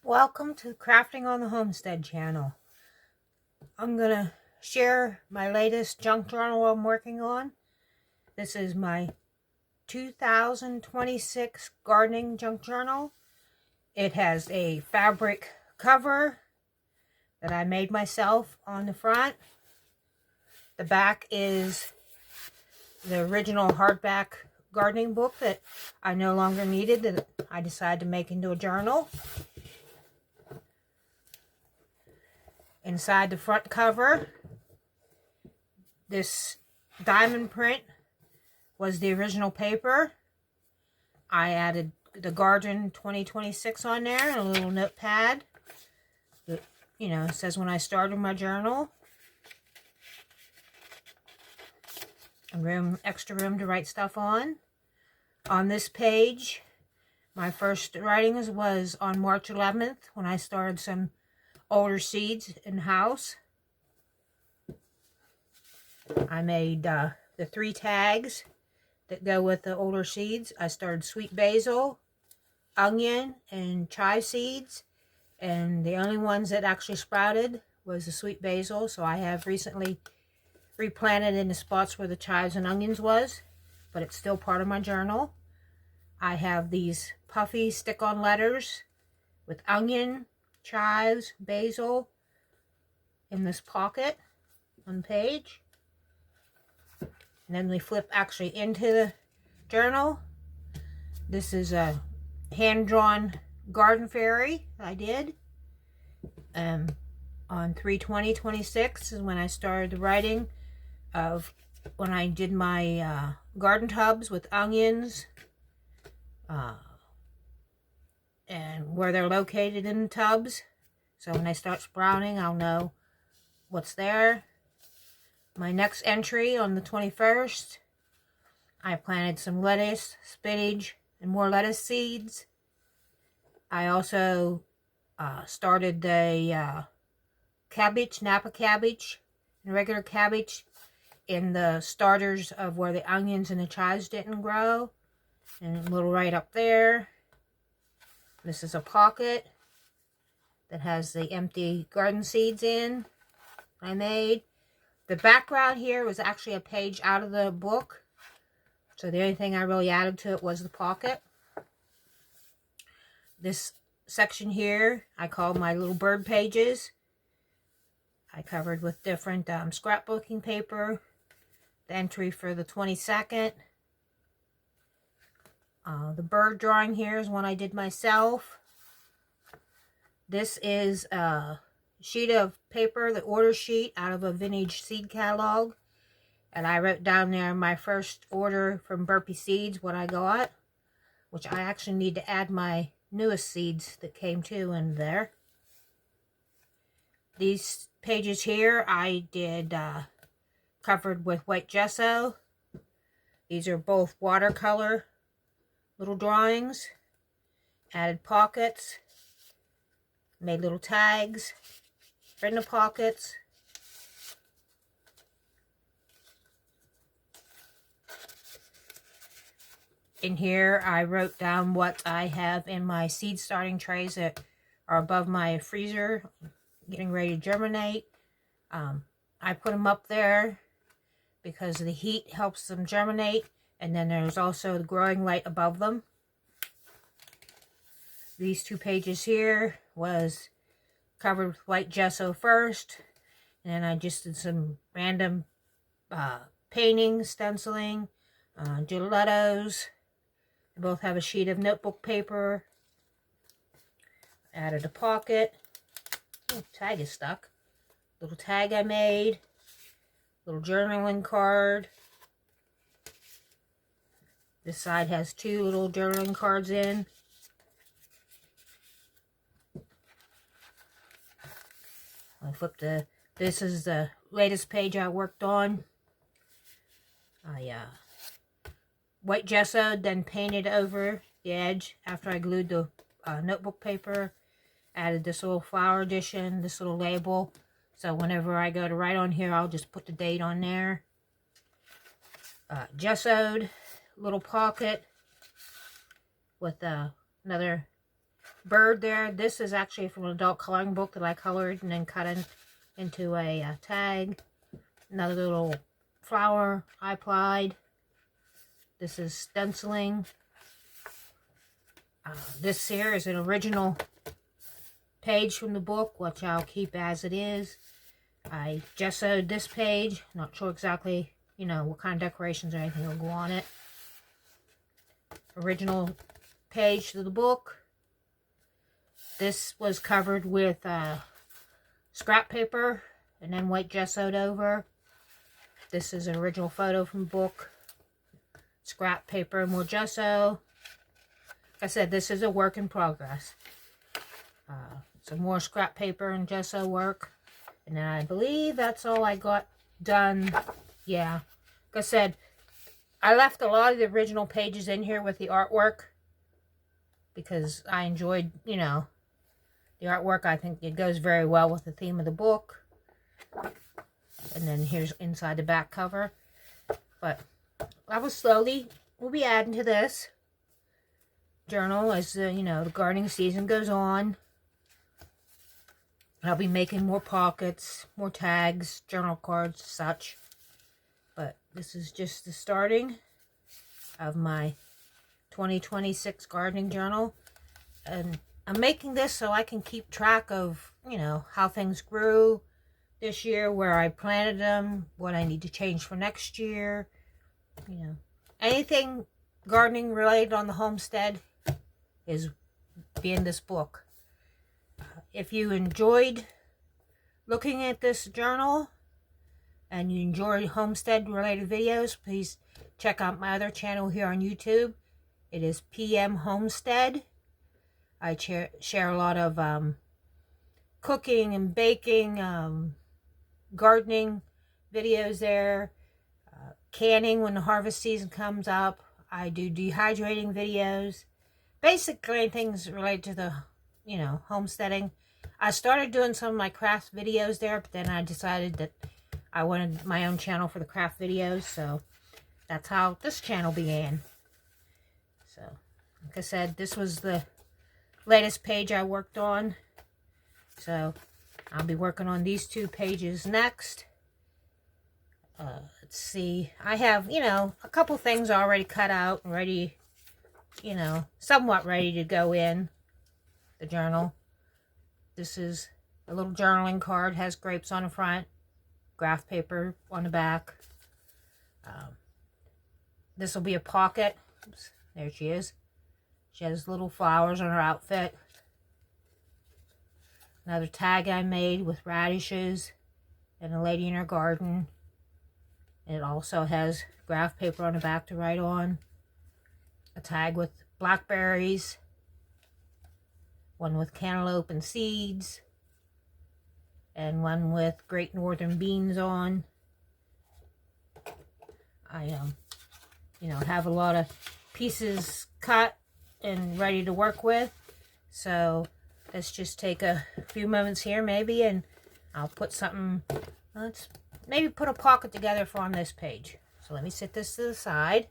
Welcome to Crafting on the Homestead channel. I'm going to share my latest junk journal I'm working on. This is my 2026 gardening junk journal. It has a fabric cover that I made myself on the front. The back is the original hardback gardening book that I no longer needed, that I decided to make into a journal. Inside the front cover, this diamond print was the original paper. I added the Garden 2026 on there and a little notepad that, says when I started my journal. Extra room to write stuff on. On this page, my first writings was on March 11th when I started some older seeds in the house. I made the 3 tags that go with the older seeds. I started sweet basil, onion, and chive seeds, and the only ones that actually sprouted was the sweet basil, so I have recently replanted in the spots where the chives and onions was, but it's still part of my journal. I have these puffy stick-on letters with onion, chives, basil in this pocket on the page. And then we flip actually into the journal. This is a hand-drawn garden fairy I did. On 3/20/26 is when I started the writing of when I did my garden tubs with onions and where they're located in the tubs. So when they start sprouting, I'll know what's there. My next entry on the 21st, I planted some lettuce, spinach, and more lettuce seeds. I also started the cabbage, Napa cabbage, and regular cabbage in the starters of where the onions and the chives didn't grow. And a little right up there. This is a pocket that has the empty garden seeds in I made. The background here was actually a page out of the book, so the only thing I really added to it was the pocket. This section here I call my little bird pages. I covered with different scrapbooking paper. The entry for the 22nd. The bird drawing here is one I did myself. This is a sheet of paper, the order sheet out of a vintage seed catalog. And I wrote down there my first order from Burpee Seeds, what I got. Which I actually need to add my newest seeds that came too in there. These pages here I did covered with white gesso. These are both watercolor little drawings. Added pockets. Made little tags in the pockets. In here I wrote down what I have in my seed starting trays that are above my freezer getting ready to germinate. I put them up there because the heat helps them germinate, and then there's also the growing light above them. These 2 pages here was covered with white gesso first, and then I just did some random painting, stenciling, gelatos. They both have a sheet of notebook paper. Added a pocket. Oh, tag is stuck. Little tag I made. Little journaling card. This side has 2 little journaling cards in. I flipped this is the latest page I worked on. I white gessoed, then painted over the edge after I glued the notebook paper. Added this little flower edition, this little label. So whenever I go to write on here, I'll just put the date on there. Gessoed little pocket with another bird there. This is actually from an adult coloring book that I colored and then cut into a tag. Another little flower I applied. This is stenciling. This here is an original page from the book, which I'll keep as it is. I gessoed this page. Not sure exactly, you know, what kind of decorations or anything will go on it. Original page to the book. This was covered with scrap paper and then white gessoed over. This is an original photo from the book. Scrap paper, more gesso. Like I said, this is a work in progress. Some more scrap paper and gesso work. And then I believe that's all I got done. Yeah. Like I said, I left a lot of the original pages in here with the artwork. Because I enjoyed, you know, the artwork. I think it goes very well with the theme of the book. And then here's inside the back cover. But I will slowly, we'll be adding to this journal as you know, the gardening season goes on. I'll be making more pockets, more tags, journal cards, such. But this is just the starting of my 2026 gardening journal. And I'm making this so I can keep track of, you know, how things grew this year, where I planted them, what I need to change for next year. You know, anything gardening related on the homestead is in this book. If you enjoyed looking at this journal and you enjoy homestead related videos, please check out my other channel here on YouTube. It is PM Homestead. I share a lot of cooking and baking, gardening videos there. Canning when the harvest season comes up. I do dehydrating videos. Basically things related to the, you know, homesteading. I started doing some of my craft videos there, but then I decided that I wanted my own channel for the craft videos, so that's how this channel began. So, like I said, this was the latest page I worked on. So, I'll be working on these two pages next. Let's see. I have, you know, a couple things already cut out and ready, you know, somewhat ready to go in the journal. This is a little journaling card, has grapes on the front, graph paper on the back. This will be a pocket. Oops, there she is. She has little flowers on her outfit. Another tag I made with radishes and a lady in her garden. And it also has graph paper on the back to write on. A tag with blackberries. One with cantaloupe and seeds. And one with Great Northern beans on. I, you know, have a lot of pieces cut and ready to work with. So let's just take a few moments here maybe, and I'll put something, let's maybe put a pocket together for on this page. So let me set this to the side.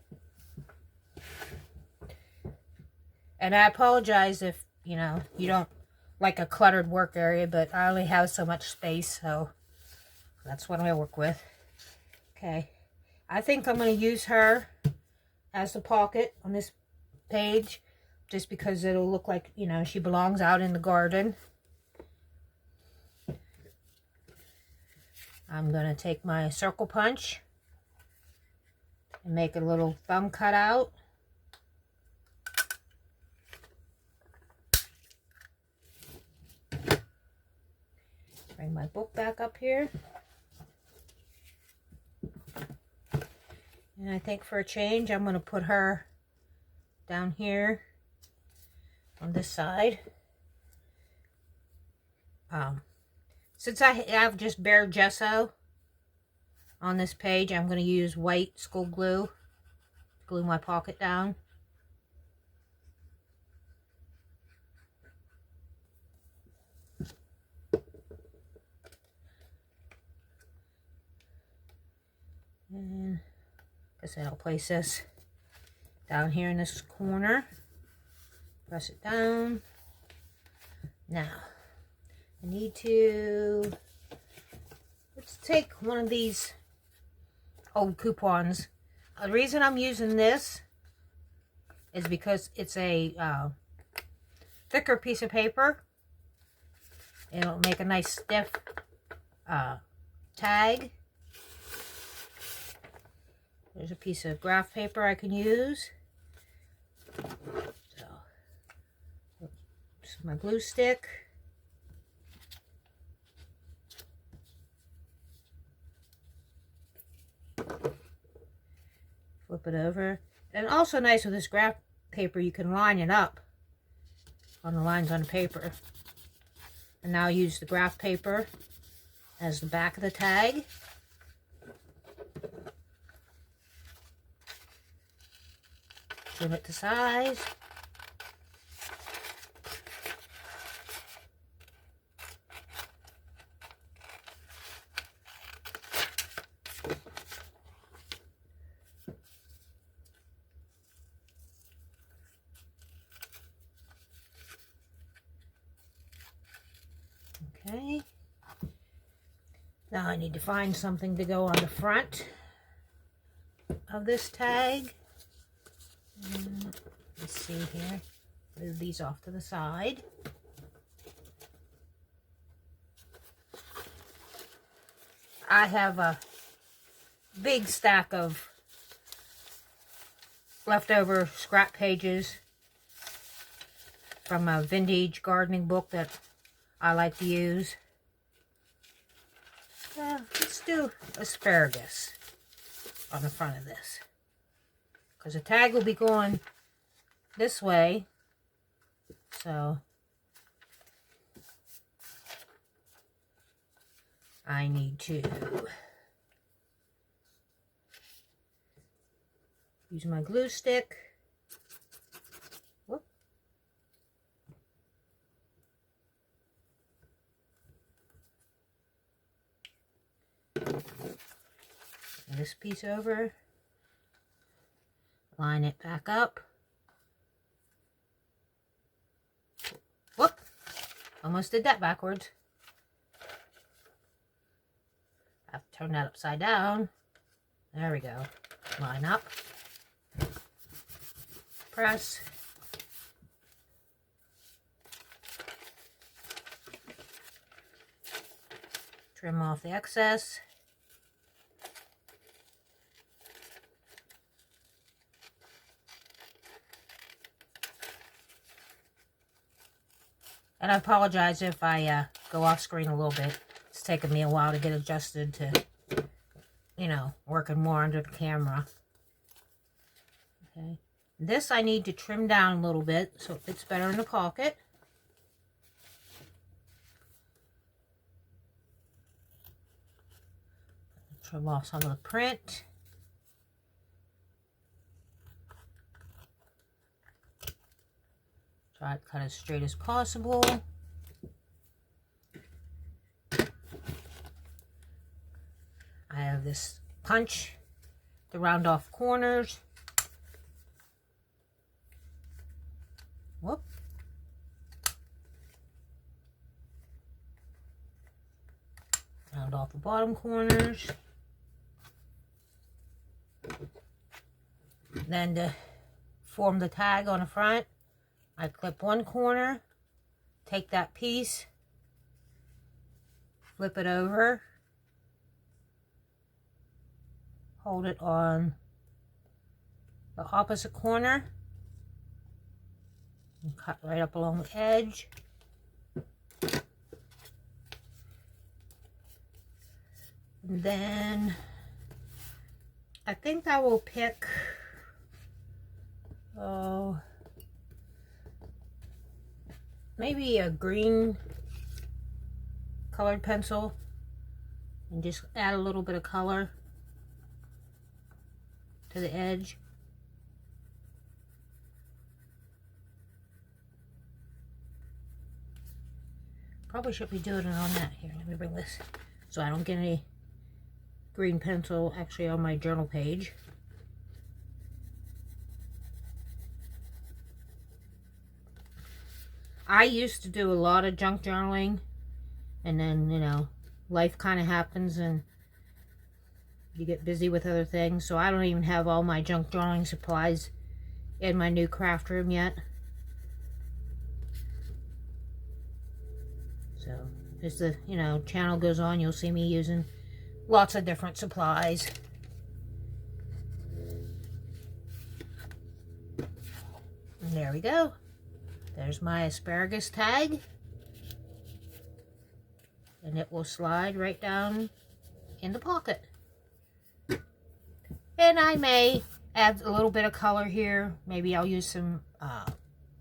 And I apologize if, you know, you don't like a cluttered work area, but I only have so much space, so that's what I work with. Okay. I think I'm going to use her as the pocket on this page, just because it'll look like, you know, she belongs out in the garden. I'm going to take my circle punch and make a little thumb cutout. Bring my book back up here. And I think for a change, I'm going to put her down here on this side. Since I have just bare gesso on this page, I'm going to use white school glue to glue my pocket down. And like I said, I'll place this down here in this corner. Press it down. Now, I need to, let's take one of these old coupons. The reason I'm using this is because it's a thicker piece of paper. It'll make a nice stiff tag. There's a piece of graph paper I can use. So, this is my glue stick. Flip it over. And also nice with this graph paper, you can line it up on the lines on the paper. And now use the graph paper as the back of the tag. Trim it to size. Okay. Now I need to find something to go on the front of this tag. Let's see here. Move these off to the side. I have a big stack of leftover scrap pages from a vintage gardening book that I like to use. Let's do asparagus on the front of this, because the tag will be going this way, so I need to use my glue stick. Whoop. This piece over, line it back up. Whoop! Almost did that backwards. I have to turn that upside down. There we go. Line up. Press. Trim off the excess. And I apologize if I go off screen a little bit. It's taken me a while to get adjusted to, you know, working more under the camera. Okay. This I need to trim down a little bit so it fits better in the pocket. Trim off some of the print. Try to cut as straight as possible. I have this punch to round off corners. Whoop. Round off the bottom corners. Then to form the tag on the front, I clip one corner, take that piece, flip it over, hold it on the opposite corner, and cut right up along the edge. And then I think I will pick, maybe a green colored pencil and just add a little bit of color to the edge. Probably should be doing it on that. Here, let me bring this so I don't get any green pencil actually on my journal page. I used to do a lot of junk journaling, and then, you know, life kind of happens and you get busy with other things. So I don't even have all my junk journaling supplies in my new craft room yet. So as the, you know, channel goes on, you'll see me using lots of different supplies. And there we go. There's my asparagus tag. And it will slide right down in the pocket. And I may add a little bit of color here. Maybe I'll use some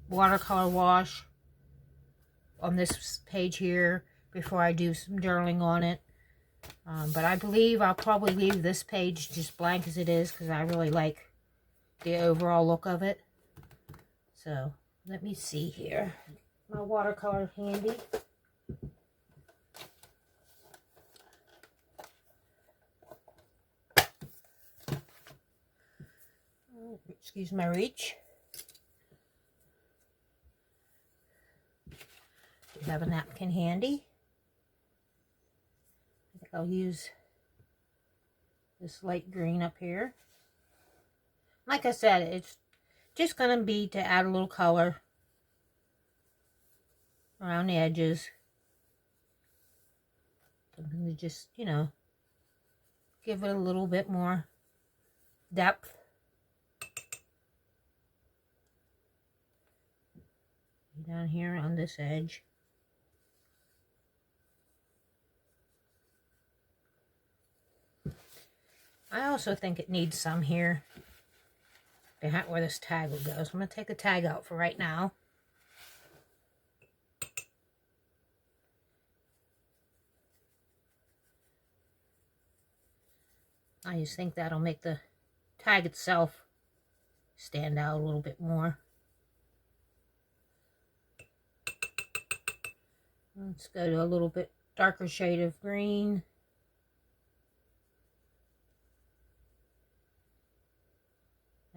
watercolor wash on this page here before I do some journaling on it. But I believe I'll probably leave this page just blank as it is, because I really like the overall look of it. So let me see here. My watercolor handy. Excuse my reach. Do have a napkin handy. I think I'll use this light green up here. Like I said, it's just going to be to add a little color around the edges. Something to just, you know, give it a little bit more depth. Down here on this edge. I also think it needs some here behind where this tag will go. So I'm going to take the tag out for right now. I just think that'll make the tag itself stand out a little bit more. Let's go to a little bit darker shade of green.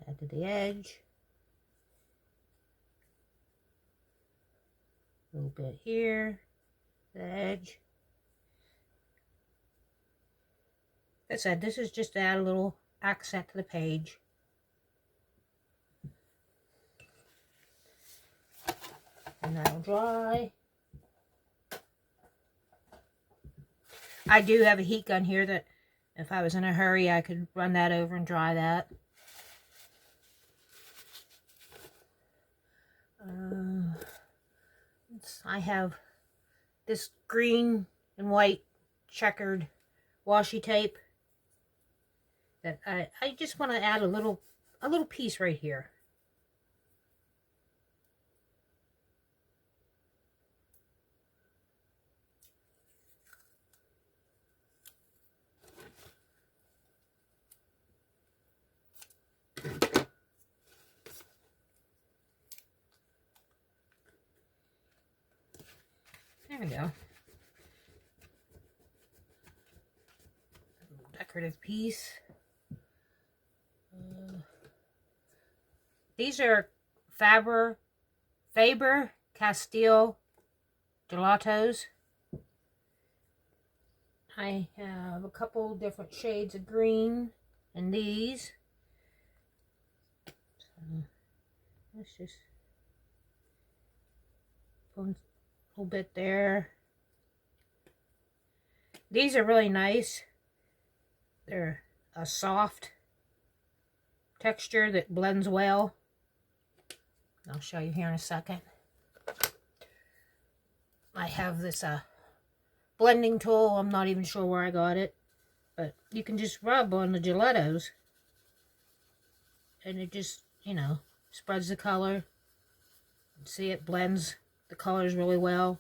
Add to the edge. A little bit here, the edge. Like I said, this is just to add a little accent to the page. And that'll dry. I do have a heat gun here that if I was in a hurry, I could run that over and dry that. I have this green and white checkered washi tape that I just want to add a little piece right here. There we go. Decorative piece. These are Faber-Castell gelatos. I have a couple different shades of green in these. So let's just put a little bit there. These are really nice. They're a soft texture that blends well. I'll show you here in a second. I have this blending tool. I'm not even sure where I got it, but you can just rub on the gelatos and it just, you know, spreads the color. See, it blends the colors really well.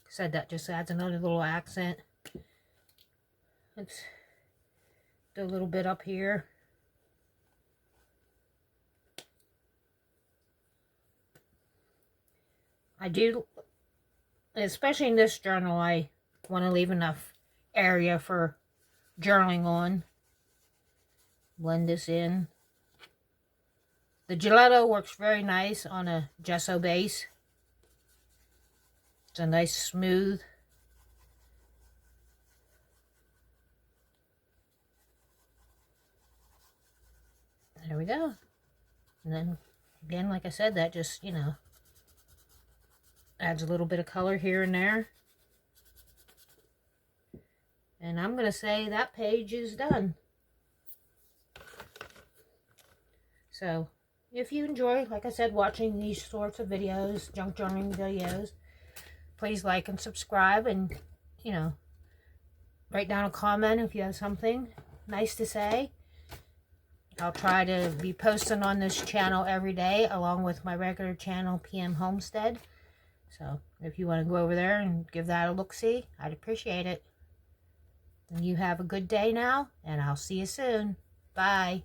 Like I said, that just adds another little accent. Let's do a little bit up here. I do, especially in this journal, I want to leave enough area for journaling on. Blend this in. The gelato works very nice on a gesso base. It's a nice smooth. There we go. And then again, like I said, that just, you know, adds a little bit of color here and there. And I'm going to say that page is done. So, if you enjoy, like I said, watching these sorts of videos, junk journaling videos, please like and subscribe, and, you know, write down a comment if you have something nice to say. I'll try to be posting on this channel every day, along with my regular channel, PM Homestead. So, if you want to go over there and give that a look-see, I'd appreciate it. And you have a good day now, and I'll see you soon. Bye.